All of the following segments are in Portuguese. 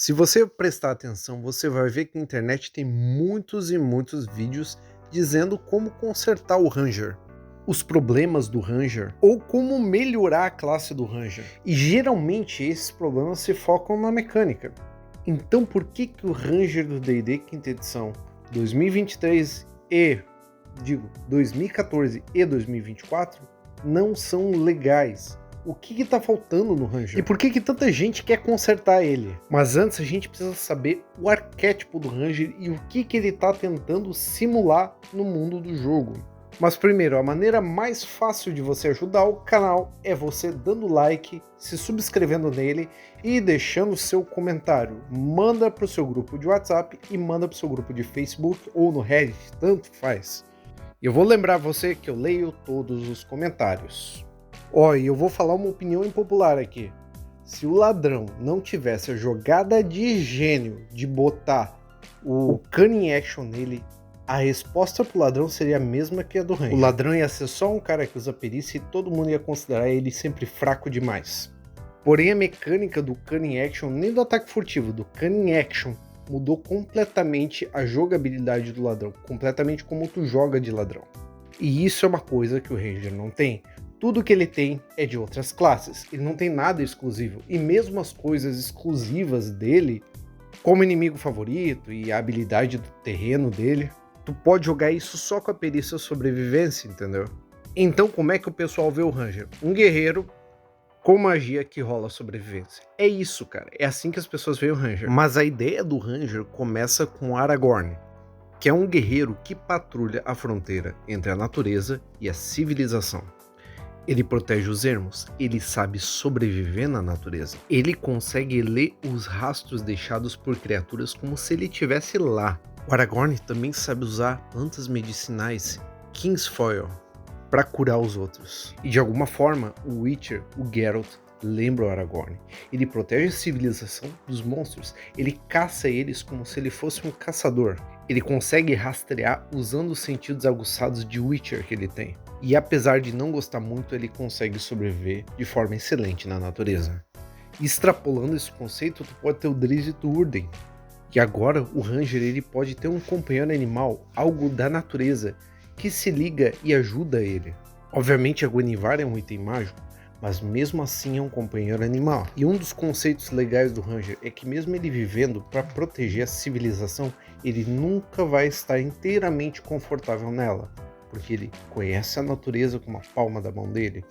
Se você prestar atenção, você vai ver que na internet tem muitos e muitos vídeos dizendo como consertar o Ranger, os problemas do Ranger ou como melhorar a classe do Ranger. E geralmente esses problemas se focam na mecânica. Então por que o Ranger do D&D Quinta Edição 2023 2014 e 2024 não são legais? O que está faltando no Ranger? E por que tanta gente quer consertar ele? Mas antes a gente precisa saber o arquétipo do Ranger e o que ele está tentando simular no mundo do jogo. Mas primeiro, a maneira mais fácil de você ajudar o canal é você dando like, se subscrevendo nele e deixando seu comentário. Manda para o seu grupo de WhatsApp e manda para o seu grupo de Facebook ou no Reddit, tanto faz. Eu vou lembrar você que eu leio todos os comentários. E eu vou falar uma opinião impopular aqui. Se o ladrão não tivesse a jogada de gênio de botar o Cunning Action nele, a resposta pro ladrão seria a mesma que a do Ranger. O ladrão ia ser só um cara que usa perícia e todo mundo ia considerar ele sempre fraco demais. Porém, a mecânica do Cunning Action, nem do ataque furtivo, do Cunning Action, mudou completamente a jogabilidade do ladrão, completamente como tu joga de ladrão. E isso é uma coisa que o Ranger não tem. Tudo que ele tem é de outras classes, ele não tem nada exclusivo, e mesmo as coisas exclusivas dele, como inimigo favorito e a habilidade do terreno dele, tu pode jogar isso só com a perícia sobrevivência, entendeu? Então como é que o pessoal vê o Ranger? Um guerreiro com magia que rola sobrevivência. É isso, cara, é assim que as pessoas veem o Ranger. Mas a ideia do Ranger começa com Aragorn, que é um guerreiro que patrulha a fronteira entre a natureza e a civilização. Ele protege os ermos, ele sabe sobreviver na natureza. Ele consegue ler os rastros deixados por criaturas como se ele estivesse lá. O Aragorn também sabe usar plantas medicinais, Kingsfoil, para curar os outros. E de alguma forma, o Witcher, o Geralt, lembra o Aragorn. Ele protege a civilização dos monstros, ele caça eles como se ele fosse um caçador. Ele consegue rastrear usando os sentidos aguçados de Witcher que ele tem. E apesar de não gostar muito, ele consegue sobreviver de forma excelente na natureza. E extrapolando esse conceito, tu pode ter o Drizzt Do'Urden. E agora o Ranger ele pode ter um companheiro animal, algo da natureza, que se liga e ajuda ele. Obviamente a Guinevere é um item mágico, mas mesmo assim é um companheiro animal. E um dos conceitos legais do Ranger é que mesmo ele vivendo para proteger a civilização, ele nunca vai estar inteiramente confortável nela, porque ele conhece a natureza com a palma da mão dele.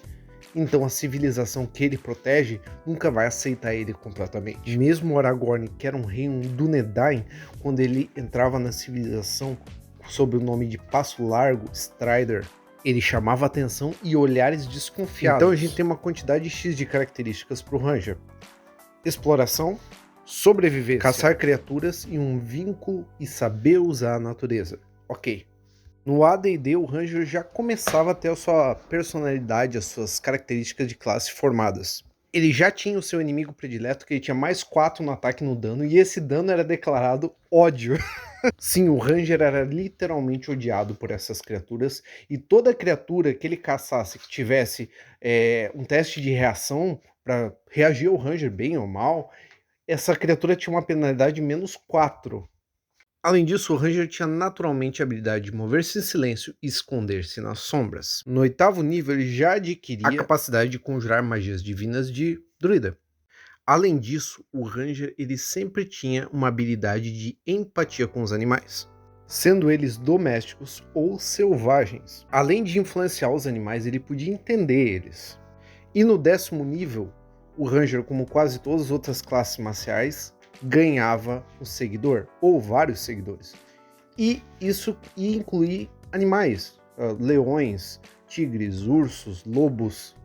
Então a civilização que ele protege nunca vai aceitar ele completamente. Mesmo o Aragorn, que era um rei Dúnedain, quando ele entrava na civilização sob o nome de Passo Largo, Strider, ele chamava atenção e olhares desconfiados. Então a gente tem uma quantidade X de características para o Ranger. Exploração, sobrevivência, caçar criaturas e um vínculo e saber usar a natureza. Ok. No AD&D, o Ranger já começava a ter a sua personalidade, as suas características de classe formadas. Ele já tinha o seu inimigo predileto, que ele tinha mais 4 no ataque e no dano, e esse dano era declarado ódio. Sim, o Ranger era literalmente odiado por essas criaturas, e toda criatura que ele caçasse que tivesse um teste de reação para reagir ao Ranger bem ou mal, essa criatura tinha uma penalidade de menos 4. Além disso, o Ranger tinha naturalmente a habilidade de mover-se em silêncio e esconder-se nas sombras. No 8º nível, ele já adquiria a capacidade de conjurar magias divinas de druida. Além disso, o Ranger ele sempre tinha uma habilidade de empatia com os animais, sendo eles domésticos ou selvagens. Além de influenciar os animais, ele podia entender eles. E no 10º nível, o Ranger, como quase todas as outras classes marciais, ganhava um seguidor, ou vários seguidores. E isso ia incluir animais, leões, tigres, ursos, lobos.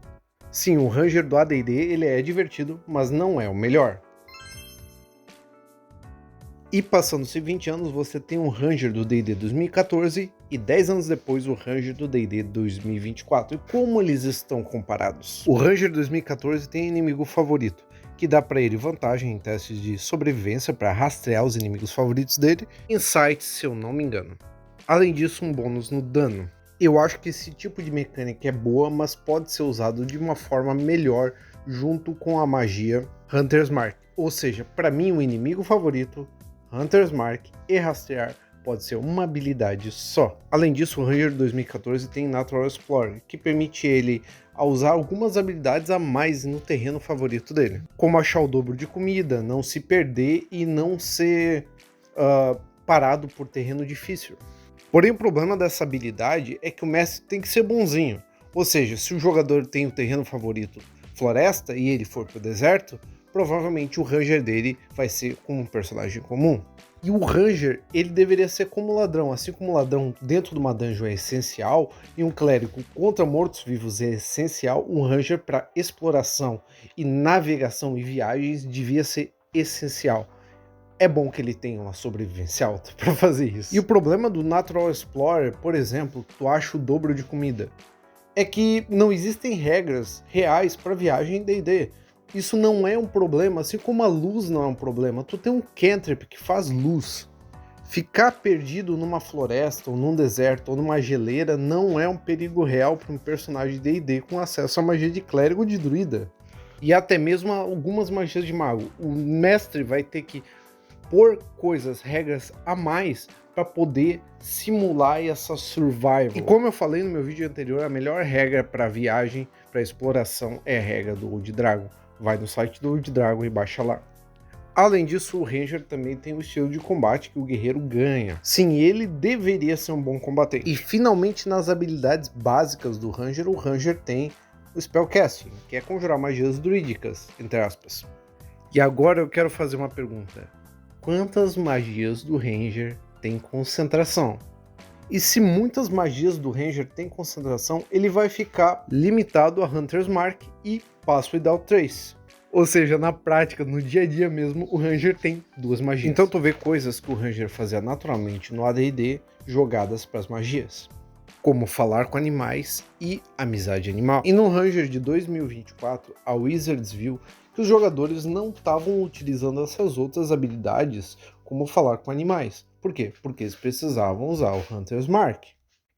Sim, o Ranger do AD&D ele é divertido, mas não é o melhor. E passando-se 20 anos, você tem o Ranger do D&D 2014 e 10 anos depois o Ranger do D&D 2024. E como eles estão comparados? O Ranger 2014 tem inimigo favorito, que dá para ele vantagem em testes de sobrevivência para rastrear os inimigos favoritos dele, Insight, se eu não me engano. Além disso, um bônus no dano. Eu acho que esse tipo de mecânica é boa, mas pode ser usado de uma forma melhor junto com a magia Hunter's Mark. Ou seja, para mim o inimigo favorito, Hunter's Mark e rastrear pode ser uma habilidade só. Além disso, o Ranger de 2014 tem Natural Explorer, que permite ele a usar algumas habilidades a mais no terreno favorito dele, como achar o dobro de comida, não se perder e não ser parado por terreno difícil. Porém, o problema dessa habilidade é que o mestre tem que ser bonzinho, ou seja, se o jogador tem o terreno favorito floresta e ele for pro deserto, provavelmente o Ranger dele vai ser como um personagem comum. E o Ranger, ele deveria ser como o ladrão, assim como o ladrão dentro de uma dungeon é essencial e um clérigo contra mortos-vivos é essencial, um Ranger para exploração e navegação e viagens devia ser essencial. É bom que ele tenha uma sobrevivência alta para fazer isso. E o problema do Natural Explorer, por exemplo, tu acha o dobro de comida, é que não existem regras reais para viagem em D&D. Isso não é um problema, assim como a luz não é um problema. Tu tem um cantrip que faz luz. Ficar perdido numa floresta, ou num deserto, ou numa geleira não é um perigo real para um personagem D&D com acesso à magia de clérigo ou de druida. E até mesmo algumas magias de mago. O mestre vai ter que pôr coisas, regras a mais para poder simular essa survival. E como eu falei no meu vídeo anterior, a melhor regra para viagem, para exploração é a regra do Old Dragon. Vai no site do Old Dragon e baixa lá. Além disso, o Ranger também tem o estilo de combate que o guerreiro ganha. Sim, ele deveria ser um bom combatente. E finalmente nas habilidades básicas do Ranger, o Ranger tem o Spellcasting, que é conjurar magias druídicas, entre aspas. E agora eu quero fazer uma pergunta. Quantas magias do Ranger tem concentração? E se muitas magias do Ranger têm concentração, ele vai ficar limitado a Hunter's Mark e Pass Without Trace. Ou seja, na prática, no dia a dia mesmo, o Ranger tem duas magias. Então tu vê coisas que o Ranger fazia naturalmente no AD&D jogadas para as magias, como falar com animais e amizade animal. E no Ranger de 2024, a Wizards viu que os jogadores não estavam utilizando essas outras habilidades como falar com animais. Por quê? Porque eles precisavam usar o Hunter's Mark.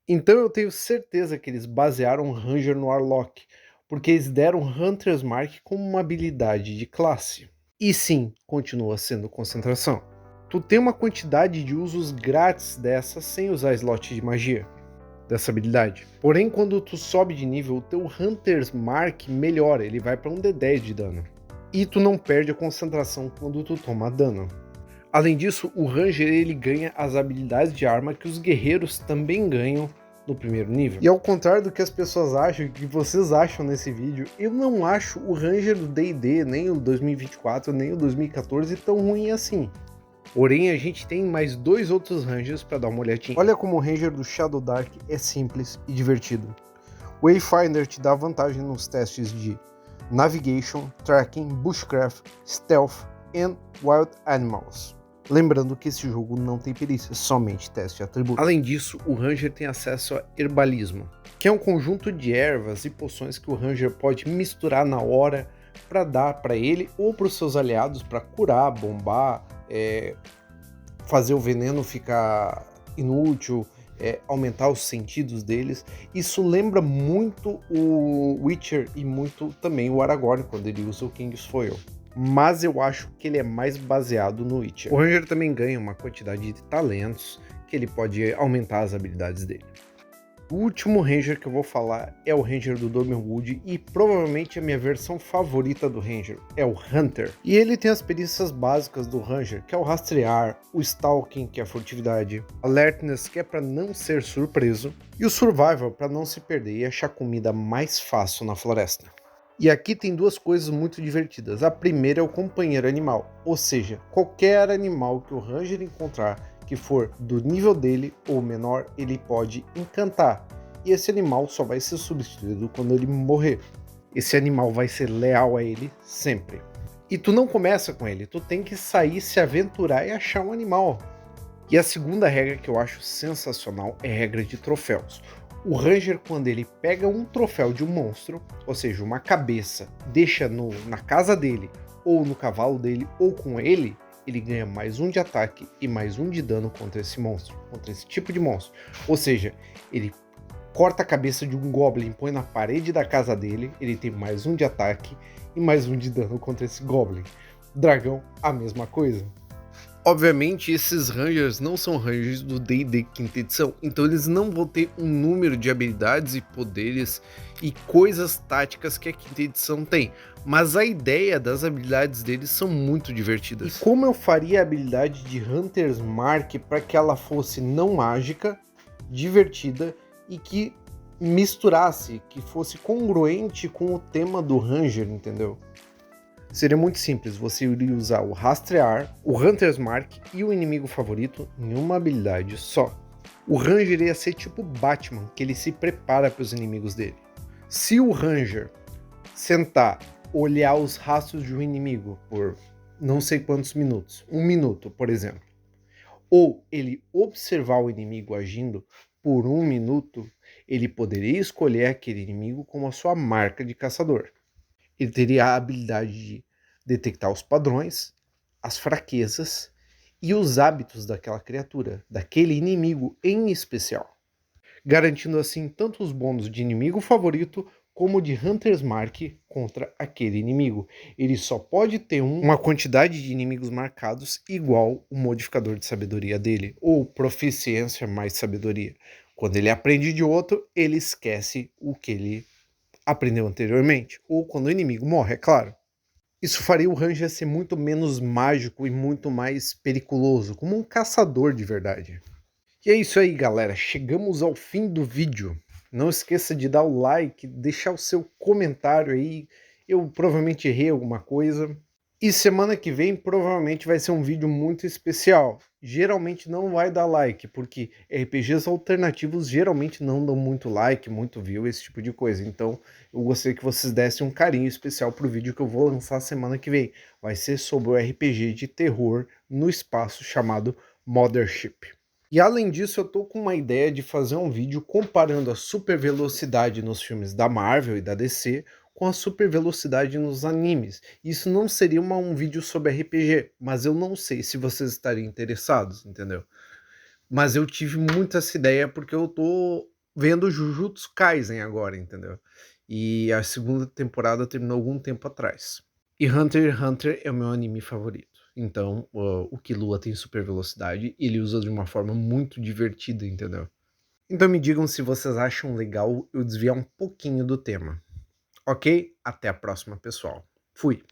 Então eu tenho certeza que eles basearam o Ranger no Warlock, porque eles deram Hunter's Mark como uma habilidade de classe. E sim, continua sendo concentração. Tu tem uma quantidade de usos grátis dessa sem usar slot de magia dessa habilidade. Porém, quando tu sobe de nível, o teu Hunter's Mark melhora, ele vai para um D10 de dano. E tu não perde a concentração quando tu toma dano. Além disso, o Ranger ele ganha as habilidades de arma que os guerreiros também ganham no primeiro nível. E ao contrário do que as pessoas acham, que vocês acham nesse vídeo, eu não acho o Ranger do D&D, nem o 2024, nem o 2014 tão ruim assim. Porém, a gente tem mais dois outros Rangers para dar uma olhadinha. Olha como o Ranger do Shadow Dark é simples e divertido. O Wayfinder te dá vantagem nos testes de Navigation, Tracking, Bushcraft, Stealth e Wild Animals. Lembrando que esse jogo não tem perícia, somente teste de atributos. Além disso, o Ranger tem acesso a Herbalismo, que é um conjunto de ervas e poções que o Ranger pode misturar na hora para dar para ele ou para os seus aliados para curar, bombar, fazer o veneno ficar inútil, aumentar os sentidos deles. Isso lembra muito o Witcher e muito também o Aragorn quando ele usa o King's Foil. Mas eu acho que ele é mais baseado no Witcher. O Ranger também ganha uma quantidade de talentos que ele pode aumentar as habilidades dele. O último Ranger que eu vou falar é o Ranger do Dormerwood e provavelmente a minha versão favorita do Ranger é o Hunter. E ele tem as perícias básicas do Ranger, que é o rastrear, o Stalking, que é a furtividade, Alertness, que é para não ser surpreso, e o Survival, para não se perder e achar comida mais fácil na floresta. E aqui tem duas coisas muito divertidas. A primeira é o companheiro animal, ou seja, qualquer animal que o Ranger encontrar que for do nível dele ou menor, ele pode encantar. E esse animal só vai ser substituído quando ele morrer. Esse animal vai ser leal a ele sempre. E tu não começa com ele, tu tem que sair, se aventurar e achar um animal. E a segunda regra que eu acho sensacional é a regra de troféus. O Ranger, quando ele pega um troféu de um monstro, ou seja, uma cabeça, deixa na casa dele, ou no cavalo dele, ou com ele, ele ganha mais um de ataque e mais um de dano contra esse monstro, contra esse tipo de monstro. Ou seja, ele corta a cabeça de um Goblin, põe na parede da casa dele, ele tem mais 1 de ataque e mais 1 de dano contra esse Goblin. Dragão, a mesma coisa. Obviamente, esses Rangers não são Rangers do D&D quinta edição, então eles não vão ter um número de habilidades e poderes e coisas táticas que a quinta edição tem, mas a ideia das habilidades deles são muito divertidas. E como eu faria a habilidade de Hunter's Mark para que ela fosse não mágica, divertida e que misturasse, que fosse congruente com o tema do Ranger, entendeu? Seria muito simples, você iria usar o Rastrear, o Hunter's Mark e o inimigo favorito em uma habilidade só. O Ranger ia ser tipo Batman, que ele se prepara para os inimigos dele. Se o Ranger sentar, olhar os rastros de um inimigo por não sei quantos minutos, 1 minuto, por exemplo, ou ele observar o inimigo agindo por 1 minuto, ele poderia escolher aquele inimigo como a sua marca de caçador. Ele teria a habilidade de detectar os padrões, as fraquezas e os hábitos daquela criatura, daquele inimigo em especial, garantindo assim tanto os bônus de inimigo favorito como de Hunter's Mark contra aquele inimigo. Ele só pode ter uma quantidade de inimigos marcados igual o modificador de sabedoria dele, ou proficiência mais sabedoria. Quando ele aprende de outro, ele esquece o que ele aprendeu anteriormente, ou quando o inimigo morre, é claro. Isso faria o Ranger ser muito menos mágico e muito mais periculoso, como um caçador de verdade. E é isso aí, galera, chegamos ao fim do vídeo. Não esqueça de dar o like, deixar o seu comentário aí, eu provavelmente errei alguma coisa. E semana que vem provavelmente vai ser um vídeo muito especial. Geralmente não vai dar like, porque RPGs alternativos geralmente não dão muito like, muito view, esse tipo de coisa. Então eu gostaria que vocês dessem um carinho especial pro vídeo que eu vou lançar semana que vem. Vai ser sobre o RPG de terror no espaço chamado Mothership. E além disso, eu tô com uma ideia de fazer um vídeo comparando a super velocidade nos filmes da Marvel e da DC com a super velocidade nos animes. Isso não seria um vídeo sobre RPG, mas eu não sei se vocês estariam interessados, entendeu? Mas eu tive muito essa ideia porque eu tô vendo Jujutsu Kaisen agora, entendeu? E a segunda temporada terminou algum tempo atrás. E Hunter x Hunter é o meu anime favorito. Então, o Killua tem super velocidade e ele usa de uma forma muito divertida, entendeu? Então me digam se vocês acham legal eu desviar um pouquinho do tema. Ok? Até a próxima, pessoal. Fui!